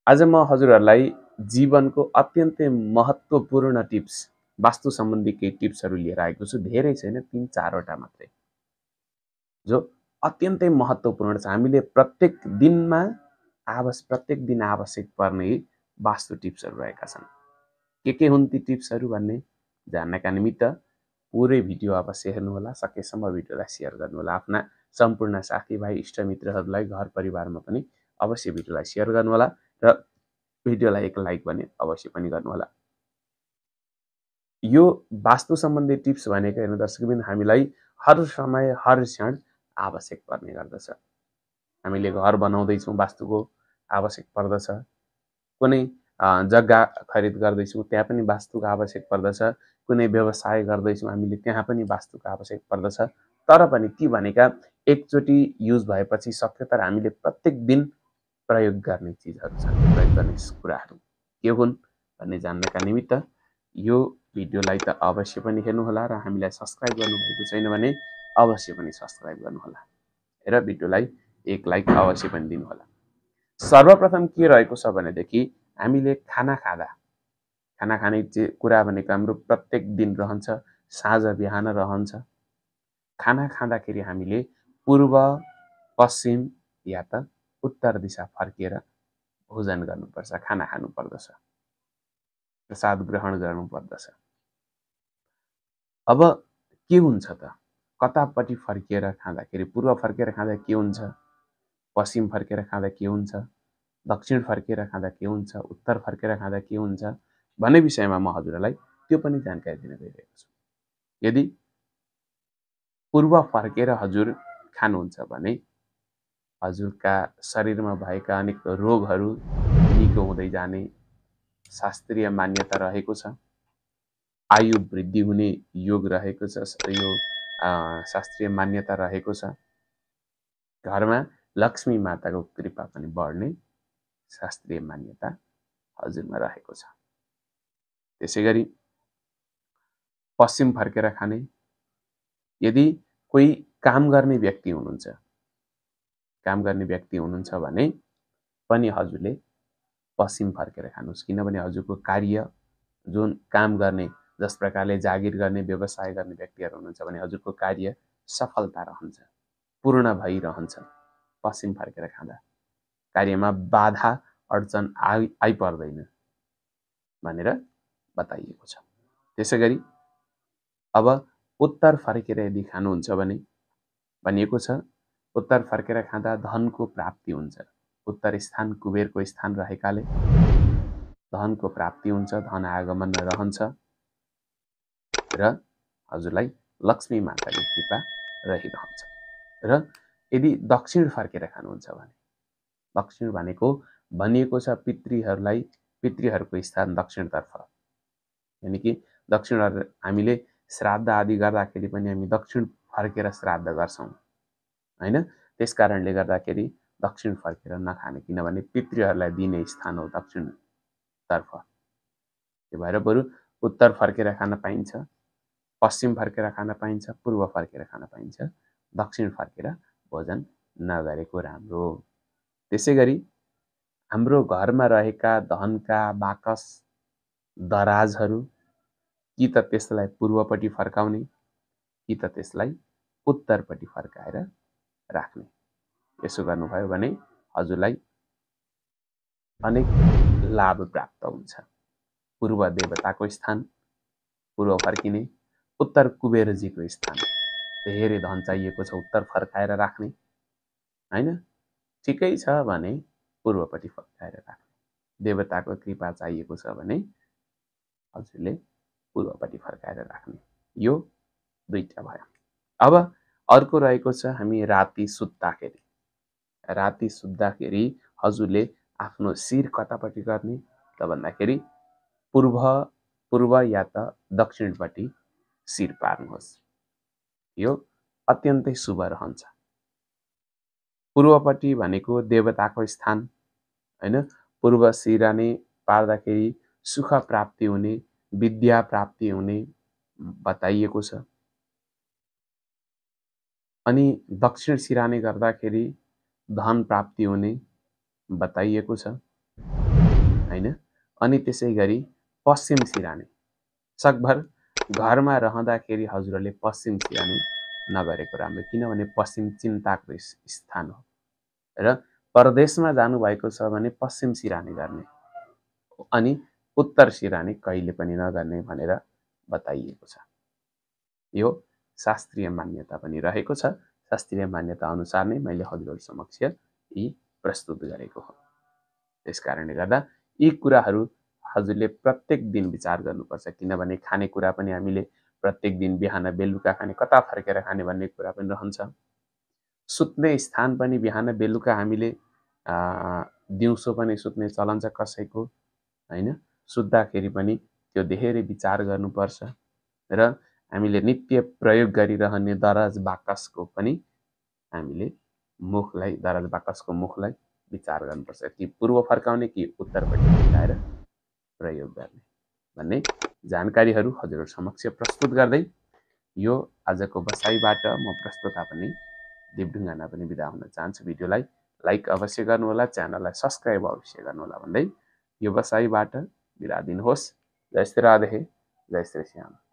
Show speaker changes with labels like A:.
A: आज म हजुरहरूलाई जीवनको अत्यन्तै महत्त्वपूर्ण टिप्स वास्तु सम्बन्धी केही टिप्सहरू लिएर आएको छु। धेरै छैन, 3-4 वटा मात्रै, जो अत्यन्तै महत्त्वपूर्ण छ। हामीले प्रत्येक दिन आवश्यक पर्ने वास्तु टिप्सहरू रहेका छन्। के हुन् ती टिप्सहरू भन्ने जान्नका निमित्त पुरै भिडियो अवश्य हेर्नुहोला। सकेसम्म भिडियोलाई सेयर गर्नुहोला। आफ्ना सम्पूर्ण साथीभाइ इष्टमित्रहरूलाई घर परिवारमा पनि अवश्य भिडियोलाई सेयर गर्नुहोला र भिडियोलाई एक लाइक भने अवश्य पनि गर्नुहोला। यो वास्तु सम्बन्धी टिप्स भनेको हेर्नु दर्शकबिन हामीलाई हर समय हर क्षण आवश्यक पर्ने गर्दछ। हामीले घर बनाउँदैछौँ, वास्तुको आवश्यक पर्दछ। कुनै जग्गा खरिद गर्दैछौँ, त्यहाँ पनि वास्तुको आवश्यक पर्दछ। कुनै व्यवसाय गर्दैछौँ, हामीले त्यहाँ पनि वास्तुको आवश्यक पर्दछ। तर पनि ती भनेका एकचोटि युज भएपछि सक्यो, तर हामीले प्रत्येक दिन प्रयोग गर्ने चिजहरू छन्, प्रयोग गर्ने कुराहरू के हुन् भन्ने जान्नका निमित्त यो भिडियोलाई त अवश्य पनि हेर्नुहोला र हामीलाई सब्स्क्राइब गर्नुभएको छैन भने अवश्य पनि सब्स्क्राइब गर्नुहोला र भिडियोलाई एक लाइक अवश्य पनि दिनुहोला। सर्वप्रथम के रहेको छ भनेदेखि हामीले खाना खाने कुरा भनेको हाम्रो प्रत्येक दिन रहन्छ, साँझ बिहान रहन्छ। खाना खाँदाखेरि हामीले पूर्व, पश्चिम या त उत्तर दिशा फर्केर भोजन गर्नुपर्छ, खाना खानुपर्दछ, प्रसाद ग्रहण गर्नुपर्दछ। अब के हुन्छ त, कतापट्टि फर्केर खाँदाखेरि, पूर्व फर्केर खाँदा के हुन्छ, पश्चिम फर्केर खाँदा के हुन्छ, दक्षिण फर्केर खाँदा के हुन्छ, उत्तर फर्केर खाँदा के हुन्छ भन्ने विषयमा म हजुरलाई त्यो पनि जानकारी दिन गइरहेको छु। यदि पूर्व फर्केर हजुर खानुहुन्छ भने हजुरका शरीरमा भएका अनेक रोगहरू निको हुँदै जाने शास्त्रीय मान्यता रहेको छ। आयु वृद्धि हुने योग रहेको छ, यो शास्त्रीय मान्यता रहेको छ। घरमा लक्ष्मी माताको कृपा पनि बढ्ने शास्त्रीय मान्यता हजुरमा रहेको छ। त्यसैगरी पश्चिम फर्केर खाने, यदि कोही काम गर्ने व्यक्ति हुनुहुन्छ भने पनि हजुरले पश्चिम फर्केर खानुहोस्। किनभने हजुरको कार्य, जुन काम गर्ने, जस प्रकारले जागिर गर्ने, व्यवसाय गर्ने व्यक्तिहरू हुनुहुन्छ भने हजुरको कार्य सफलता रहन्छ, पूर्ण भइरहन्छ पश्चिम फर्केर खाँदा। कार्यमा बाधा अडचन आइपर्दैन भनेर बताइएको छ। त्यसैगरी अब उत्तर फर्केर यदि खानुहुन्छ भने भनिएको छ उत्तर फर्केर खाँदा धनको प्राप्ति हुन्छ। उत्तर स्थान कुबेरको स्थान रहेकाले धनको प्राप्ति हुन्छ, धन आगमन रहन्छ र हजुरलाई लक्ष्मी माताको कृपा रहिरहन्छ। र यदि दक्षिण फर्केर खानुहुन्छ भने, दक्षिण भनेको भनिएको छ पितृहरूको स्थान दक्षिणतर्फ, यानि कि दक्षिण हामीले श्राद्ध आदि गर्दाखेरि पनि हामी दक्षिण फर्केर श्राद्ध गर्छौँ हैन। त्यस कारणले गर्दाखेरि दक्षिण फर्केर नखाने, किनभने पितृहरूलाई दिने स्थान हो दक्षिणतर्फ। त्यो भएर बरु उत्तर फर्केर खान पाइन्छ, पश्चिम फर्केर खान पाइन्छ, पूर्व फर्केर खान पाइन्छ, दक्षिण फर्केर भोजन नगरेको राम्रो। त्यसैगरी हाम्रो घरमा रहेका धनका बाकस, दराजहरू कि त त्यसलाई पूर्वपट्टि फर्काउने कि त त्यसलाई उत्तरपट्टि फर्काएर राख्ने। यसो गर्नुभयो भने हजुरलाई अनेक लाभ प्राप्त हुन्छ। पूर्व देवताको स्थान पूर्व फर्किने, उत्तर कुबेरजीको स्थान, धेरै धन चाहिएको छ उत्तर फर्काएर राख्ने हैन, ठिकै छ भने पूर्वपट्टि फर्काएर राख्ने। देवताको कृपा चाहिएको छ भने हजुरले पूर्वपट्टि फर्काएर राख्ने। यो दुईटा भयो। अब अर्को रहेको छ हामी राति सुत्दाखेरि हजुरले आफ्नो शिर कतापट्टि गर्ने त भन्दाखेरि पूर्व या त दक्षिणपट्टि शिर पार्नुहोस्। यो अत्यन्तै शुभ रहन्छ। पूर्वपट्टि भनेको देवताको स्थान हैन। पूर्व सिरानी पार्दाखेरि सुख प्राप्ति हुने, विद्या प्राप्ति हुने बताइएको छ। अनि दक्षिण सिरानी गर्दाखेरि धन प्राप्ति हुने बताइएको छ। हैन। अनि त्यसै गरी पश्चिम सिरानी सकभर घरमा रहँदाखेरि हजुरहरूले पश्चिम सिरानी नगरेको राम्रो, किनभने पश्चिम चिन्ताको स्थान हो र परदेशमा जानुभएको छ भने पश्चिम सिरानी गर्ने अनि उत्तर सिरानी कहिले पनि नगर्ने भनेर बताइएको छ। यो शास्त्रीय मान्यता पनि रहेको छ। शास्त्रीय मान्यता अनुसार नै मैले हजुरहरू समक्ष यी प्रस्तुत गरेको हो। त्यसकारणले गर्दा यी कुराहरू हजुरले प्रत्येक दिन विचार गर्नुपर्छ, किनभने खानेकुरा पनि हामीले प्रत्येक दिन बिहान बेलुका खाने, कता फर्केर खाने भन्ने कुरा पनि रहन्छ। सुत्ने स्थान पनि बिहान बेलुका हामीले दिउँसो पनि सुत्ने चलन छ कसैको, हैन। सुत्दाखेरि पनि त्यो धेरै विचार गर्नुपर्छ र हामीले नित्य प्रयोग गरिरहने दराज बाकसको पनि हामीले मुखलाई, दराज बाकसको मुखलाई विचार गर्नुपर्छ कि पूर्व फर्काउने कि उत्तरपट्टि फर्काएर प्रयोग गर्ने भन्ने जानकारीहरू हजुरहरू समक्ष प्रस्तुत गर्दै यो आजको बसाइबाट म प्रस्तुता पनि दिपढुङ्गाना पनि बिदा हुन चाहन्छु। भिडियोलाई लाइक अवश्य गर्नुहोला, च्यानललाई सब्स्क्राइब अवश्य गर्नुहोला भन्दै यो बसाइबाट बिदा दिनुहोस्। जय श्री राधे, जय श्री श्याम।